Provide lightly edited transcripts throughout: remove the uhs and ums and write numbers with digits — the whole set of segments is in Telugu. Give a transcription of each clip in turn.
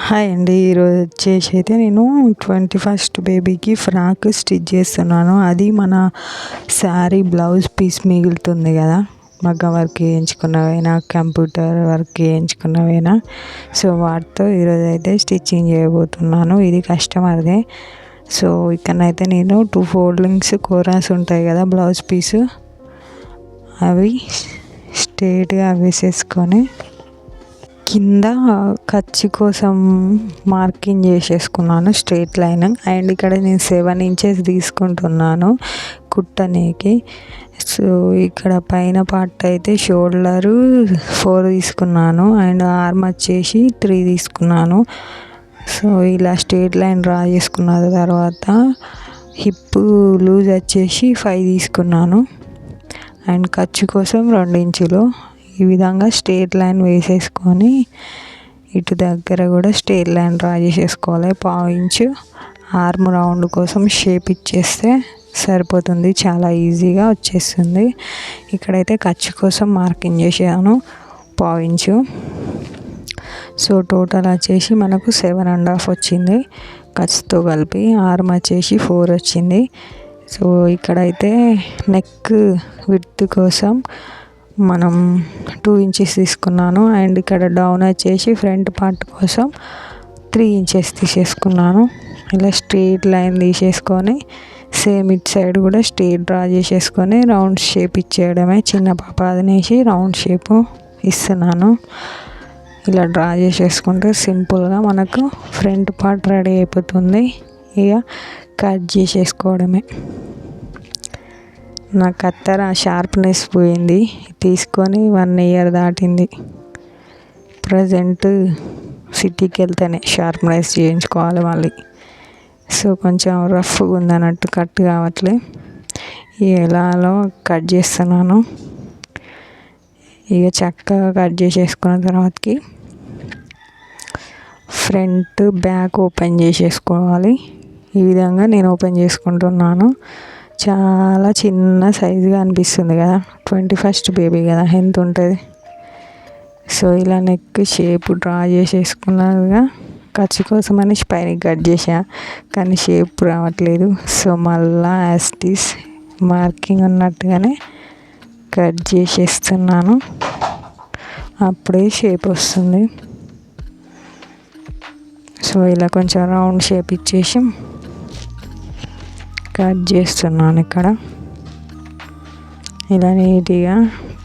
హాయ్ అండి. ఈరోజు వచ్చేసి అయితే నేను 21st బేబీకి ఫ్రాక్ స్టిచ్ చేస్తున్నాను. అది మన శారీ బ్లౌజ్ పీస్ మిగులుతుంది కదా, మగ్గం వర్క్ వేయించుకున్నవైనా కంప్యూటర్ వర్క్ వేయించుకున్నవైనా, సో వాటితో ఈరోజు అయితే స్టిచ్చింగ్ చేయబోతున్నాను. ఇది కస్టమర్దే. సో ఇక్కడనైతే నేను 2 ఫోల్డింగ్స్ కోరాస్ ఉంటాయి కదా బ్లౌజ్ పీసు, అవి స్ట్రేట్గా వేసేసుకొని కింద ఖర్చు కోసం మార్కింగ్ చేసేసుకున్నాను స్ట్రేట్ లైన్. అండ్ ఇక్కడ నేను 7 ఇంచెస్ తీసుకుంటున్నాను కుట్టనీకి. సో ఇక్కడ పైన పార్ట్ అయితే షోల్డరు 4 తీసుకున్నాను అండ్ ఆర్మ్ వచ్చేసి 3 తీసుకున్నాను. సో ఇలా స్ట్రేట్ లైన్ డ్రా చేసుకున్న తర్వాత హిప్ లూజ్ వచ్చేసి 5 తీసుకున్నాను అండ్ ఖర్చు కోసం 2 ఇంచులు. ఈ విధంగా స్ట్రేట్ లైన్ వేసేసుకొని ఇటు దగ్గర కూడా స్ట్రేట్ లైన్ డ్రా చేసేసుకోవాలి. 1/2 ఇంచు ఆర్మ్ రౌండ్ కోసం షేప్ ఇచ్చేస్తే సరిపోతుంది, చాలా ఈజీగా వచ్చేస్తుంది. ఇక్కడైతే ఖర్చు కోసం మార్కింగ్ చేసాను 1/2 ఇంచు. సో టోటల్ వచ్చేసి మనకు 7.5 వచ్చింది ఖర్చుతో కలిపి. ఆర్మ్ వచ్చేసి 4 వచ్చింది. సో ఇక్కడైతే నెక్ విడ్త్ కోసం మనం 2 ఇంచెస్ తీసుకున్నాను అండ్ ఇక్కడ డౌన్ వచ్చేసి ఫ్రంట్ పార్ట్ కోసం 3 ఇంచెస్ తీసేసుకున్నాను. ఇలా స్ట్రేట్ లైన్ తీసేసుకొని సేమ్ ఇట్ సైడ్ కూడా స్ట్రేట్ డ్రా చేసేసుకొని రౌండ్ షేప్ ఇచ్చేయడమే. చిన్న పాప అదినేసి రౌండ్ షేపు ఇస్తున్నాను. ఇలా డ్రా చేసేసుకుంటే సింపుల్గా మనకు ఫ్రంట్ పార్ట్ రెడీ అయిపోతుంది. ఇక కట్ చేసేసుకోవడమే. నా కత్తెర షార్ప్నెస్ పోయింది, తీసుకొని 1 ఇయర్ దాటింది. ప్రజెంట్ సిటీకి వెళ్తేనే షార్ప్నెస్ చేయించుకోవాలి మళ్ళీ. సో కొంచెం రఫ్గా ఉందన్నట్టు కట్ కావట్లే. ఎలాలో కట్ చేస్తున్నాను. ఇక చక్కగా కట్ చేసేసుకున్న తర్వాతకి ఫ్రంట్ బ్యాక్ ఓపెన్ చేసేసుకోవాలి. ఈ విధంగా నేను ఓపెన్ చేసుకుంటున్నాను. చాలా చిన్న సైజుగా అనిపిస్తుంది కదా, 21st బేబీ కదా, ఎంత ఉంటుంది. సో ఇలా నెక్ షేప్ డ్రా చేసేసుకున్నాగా ఖర్చు కోసం అని పైన కట్ చేసా, కానీ షేప్ రావట్లేదు. సో మళ్ళా యాస్టీస్ మార్కింగ్ ఉన్నట్టుగానే కట్ చేసేస్తున్నాను, అప్పుడే షేప్ వస్తుంది. సో ఇలా కొంచెం రౌండ్ షేప్ ఇచ్చేసి కట్ చేస్తున్నాను. ఇక్కడ ఇలా నీట్గా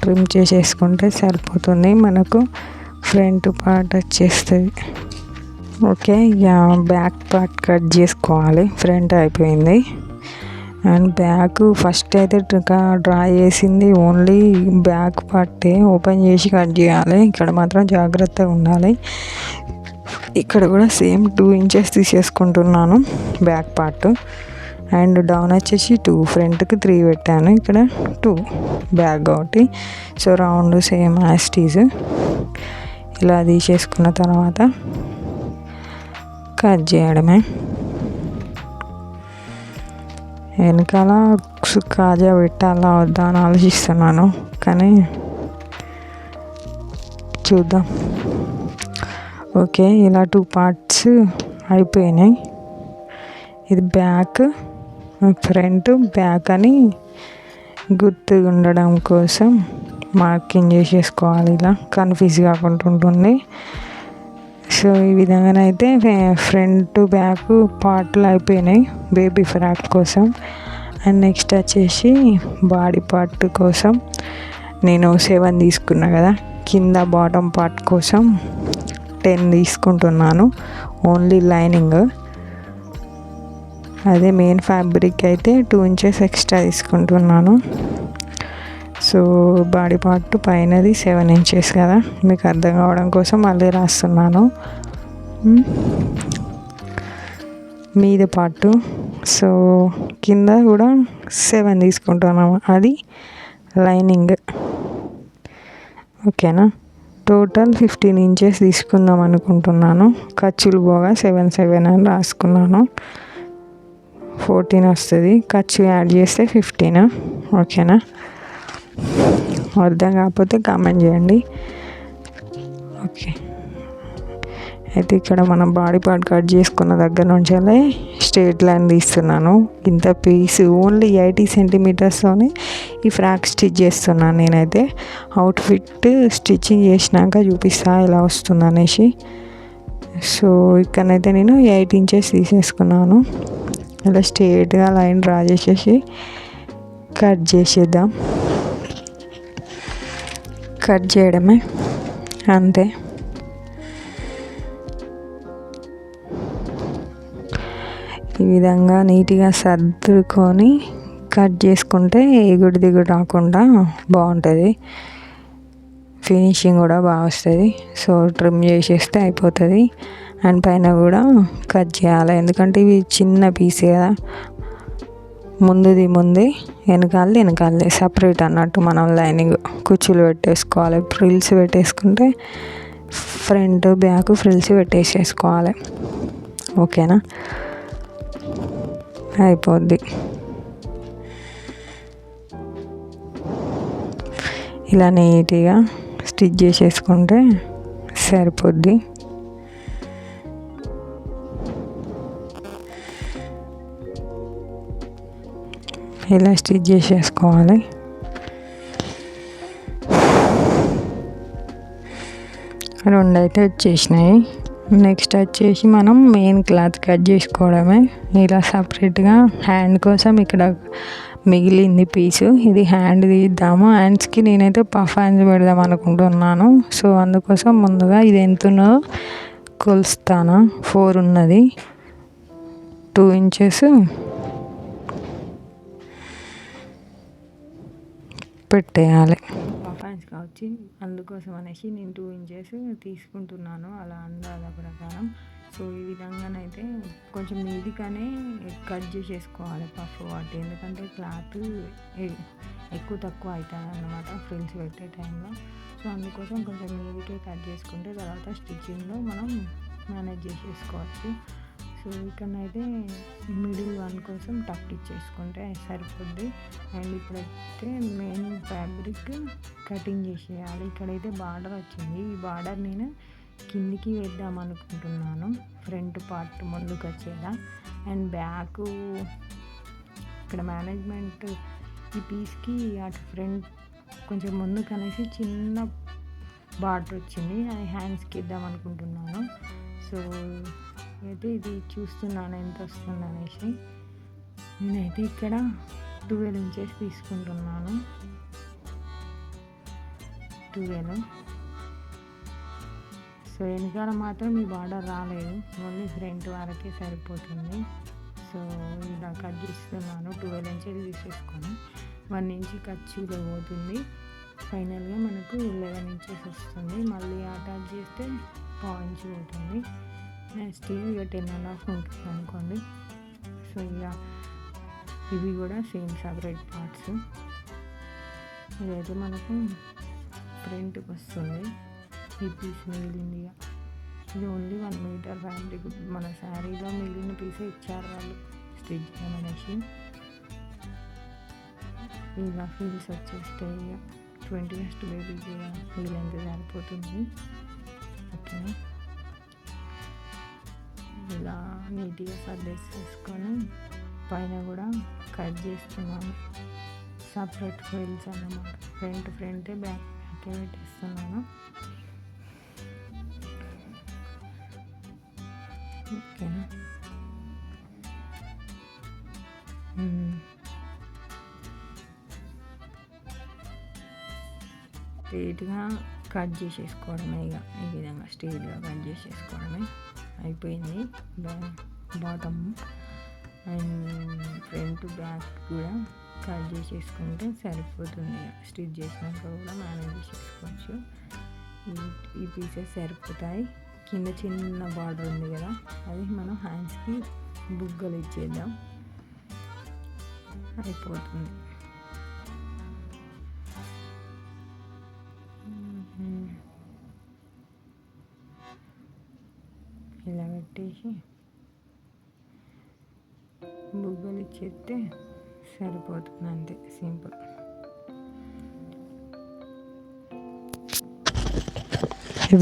ట్రిమ్ చేసేసుకుంటే సరిపోతుంది, మనకు ఫ్రంట్ పార్ట్ వచ్చేస్తుంది. ఓకే, ఇక బ్యాక్ పార్ట్ కట్ చేసుకోవాలి. ఫ్రంట్ అయిపోయింది అండ్ బ్యాక్ ఫస్ట్ అయితే డ్రా చేసింది ఓన్లీ బ్యాక్ పార్టే, ఓపెన్ చేసి కట్ చేయాలి. ఇక్కడ మాత్రం జాగ్రత్తగా ఉండాలి. ఇక్కడ కూడా సేమ్ 2 ఇంచెస్ తీసేసుకుంటున్నాను బ్యాక్ పార్ట్ అండ్ డౌన్ వచ్చేసి 2, ఫ్రంట్కి 3 పెట్టాను, ఇక్కడ 2 బ్యాక్ ఒకటి. సో రౌండ్ సేమ్ యాస్టీజ్ ఇలా తీసేసుకున్న తర్వాత కట్ చేయడమే. వెనకాల కాజా పెట్టాలా వద్దా అని ఆలోచిస్తున్నాను, కానీ చూద్దాం. ఓకే, ఇలా 2 పార్ట్స్ అయిపోయినాయి. ఇది బ్యాక్, ఫ్రంట్, బ్యాక్ అని గుర్తుగా ఉండడం కోసం మార్కింగ్ చేసేసుకోవాలి. ఇలా కన్ఫ్యూజ్ కాకుండా ఉంటుంది. సో ఈ విధంగానైతే ఫ్రంట్ బ్యాక్ పార్ట్లు అయిపోయినాయి బేబీ ఫ్రాక్ కోసం. అండ్ నెక్స్ట్ వచ్చేసి బాడీ పార్ట్ కోసం నేను 7 తీసుకున్నా కదా, కింద బాటమ్ పార్ట్ కోసం 10 తీసుకుంటున్నాను ఓన్లీ లైనింగ్. అదే మెయిన్ ఫ్యాబ్రిక్ అయితే 2 ఇంచెస్ ఎక్స్ట్రా తీసుకుంటున్నాను. సో బాడీ పార్ట్ పైనది 7 ఇంచెస్ కదా, మీకు అర్థం కావడం కోసం మళ్ళీ రాస్తున్నాను. మీద పార్ట్, సో కింద కూడా 7 తీసుకుంటున్నాము, అది లైనింగ్. ఓకేనా, టోటల్ 15 ఇంచెస్ తీసుకుందాం అనుకుంటున్నాను. ఖర్చులు పోగా 7 అని రాసుకున్నాను. 14 వస్తుంది, ఖర్చు యాడ్ చేస్తే 15. ఓకేనా, అర్థం కాకపోతే కామెంట్ చేయండి. ఓకే, అయితే ఇక్కడ మనం బాడీ పార్ట్ కట్ చేసుకున్న దగ్గర నుంచి స్ట్రేట్ లైన్ తీస్తున్నాను. ఇంత పీస్ ఓన్లీ 80 సెంటీమీటర్స్తోనే ఈ ఫ్రాక్ స్టిచ్ చేస్తున్నాను. నేనైతే అవుట్ఫిట్ స్టిచ్చింగ్ చేసినాక చూపిస్తా ఎలా వస్తుంది అనేసి. సో ఇక్కడనైతే నేను 8 ఇంచెస్ తీసేసుకున్నాను. ఇలా స్ట్రేట్గా లైన్ డ్రా చేసేసి కట్ చేసేద్దాం. కట్ చేయడమే అంతే. ఈ విధంగా నీట్గా సర్దుకొని కట్ చేసుకుంటే ఎగుడు దిగుడు రాకుండా బాగుంటుంది. ఫినిషింగ్ కూడా బాగా వస్తుంది. సో ట్రిమ్ చేసేస్తే అయిపోతుంది. అండ్ పైన కూడా కట్ చేయాలి, ఎందుకంటే ఇవి చిన్న పీస్ కదా. ముందుది ముందే, వెనకాలే సపరేట్ అన్నట్టు. మనం లైనింగ్ కుచ్చులు పెట్టేసుకోవాలి. ఫ్రిల్స్ పెట్టేసుకుంటే ఫ్రంట్ బ్యాక్ ఫ్రిల్స్ పెట్టేసేసుకోవాలి. ఓకేనా, అయిపోద్ది. ఇలా నీట్గా స్టిచ్ చేసేసుకుంటే సరిపోద్ది. ఇలా స్టిచ్ చేసేసుకోవాలి. రెండు అయితే వచ్చేసినాయి. నెక్స్ట్ వచ్చేసి మనం మెయిన్ క్లాత్ కట్ చేసుకోవడమే. ఇలా సపరేట్గా హ్యాండ్ కోసం ఇక్కడ మిగిలింది పీసు, ఇది హ్యాండ్ తీద్దాము. హ్యాండ్స్కి నేనైతే పఫ్ హ్యాండ్స్ పెడదాం అనుకుంటున్నాను. సో అందుకోసం ముందుగా ఇది ఎంత ఉన్నదో కొలుస్తాను. 4 ఉన్నది, 2 ఇంచెస్ పెట్టేయాలి. పఫ్ హ్యాండ్స్ కావచ్చు, అందుకోసం అనేసి నేను 2 ఇంచెస్ తీసుకుంటున్నాను అలా అందాల ప్రకారం. సో ఈ విధంగానైతే కొంచెం మీదిగానే కట్ చేసేసుకోవాలి పఫ్ వాటి, ఎందుకంటే క్లాత్ ఎక్కువ తక్కువ అవుతుంది అన్నమాట ఫ్రిల్స్ పెట్టే టైంలో. సో అందుకోసం కొంచెం మీదికే కట్ చేసుకుంటే తర్వాత స్టిచ్చింగ్లో మనం మేనేజ్ చేసేసుకోవచ్చు. సో ఇక్కడనైతే మిడిల్ వన్ కోసం టక్ ఇచ్చేసుకుంటే సరిపోద్ది. అండ్ ఇప్పుడైతే మెయిన్ ఫ్యాబ్రిక్ కటింగ్ చేసేయాలి. ఇక్కడైతే బార్డర్ వచ్చింది, ఈ బార్డర్ నేను కిందికి వేద్దాం అనుకుంటున్నాను, ఫ్రంట్ పార్ట్ ముందుకు వచ్చేలా. అండ్ బ్యాక్ ఇక్కడ మేనేజ్మెంట్ ఈ పీస్కి అటు ఫ్రంట్ కొంచెం ముందుకు అనేసి చిన్న బార్డర్ వచ్చింది, అది హ్యాండ్స్కి ఇద్దాం అనుకుంటున్నాను. సో అయితే ఇది చూస్తున్నాను ఎంత వస్తుంది అనేసి. నేనైతే ఇక్కడ 12 ఇంచెస్ తీసుకుంటున్నాను. 12. సో వెనకాల మాత్రం ఈ బార్డర్ రాలేదు, ఓన్లీ ఫ్రంట్ వరకే సరిపోతుంది. సో ఇలా కట్ చేస్తున్నాను. 12 ఇంచెస్ తీసేసుకొని 1 ఇంచ్ ఖర్చులో పోతుంది. ఫైనల్గా మనకు 11 ఇంచెస్ వస్తుంది. మళ్ళీ అటాచ్ చేస్తే 1/4 ఇంచ్ పోతుంది. నెక్స్ట్ ఇక 10.5 ఉంటుంది అనుకోండి. సో ఇక ఇవి కూడా సేమ్ సపరేట్ పార్ట్స్. ఇదైతే మనకు ఫ్రంట్కి వస్తుంది. ఈ పీస్ మిగిలింది, ఇది ఓన్లీ 1 మీటర్ ఫ్యాబ్రిక్. మన శారీలో మిగిలిన పీసే ఇచ్చారు వాళ్ళు స్టిచ్ చేయమనేసి. ఇలా ఫీల్స్ వచ్చేస్తే ఇక 21st బేబీకి ఈ లెంత్ సరిపోతుంది. ఓకేనా, ఇలా నీట్గా సర్దేసేసుకొని పైన కూడా కట్ చేస్తున్నాను. సపరేట్ ఫీల్స్ అన్నమాట. ఫ్రంటే బ్యాక్ పెట్టేస్తున్నాను. ఓకేనా, స్ట్రైట్గా కట్ చేసేసుకోవడమే. ఇక ఈ విధంగా స్ట్రైట్గా కట్ చేసేసుకోవడమే అయిపోయింది. బాటమ్ అండ్ ఫ్రంట్ బ్యాక్ కూడా కట్ చేసేసుకుంటే సరిపోతుంది. స్టిచ్ చేసినాక కూడా మేనేజ్ చేసేసుకోవచ్చు. ఈ పీసెస్ సరిపోతాయి. కింద చిన్న బార్డర్ ఉంది కదా, అది మనం హ్యాండ్స్కి బుగ్గలు ఇచ్చేద్దాం, అయిపోతుంది. ఇలా పెట్టేసి బుగ్గలు ఇచ్చేస్తే సరిపోతుంది, అంతే, సింపుల్.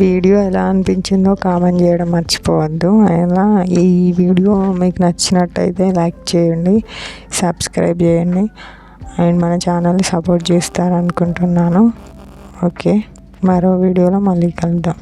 వీడియో ఎలా అనిపించిందో కామెంట్ చేయడం మర్చిపోవద్దు. అలా ఈ వీడియో మీకు నచ్చినట్టయితే లైక్ చేయండి, సబ్స్క్రైబ్ చేయండి అండ్ మన ఛానల్ని సపోర్ట్ చేస్తారనుకుంటున్నాను. ఓకే, మరో వీడియోలో మళ్ళీ కలుద్దాం.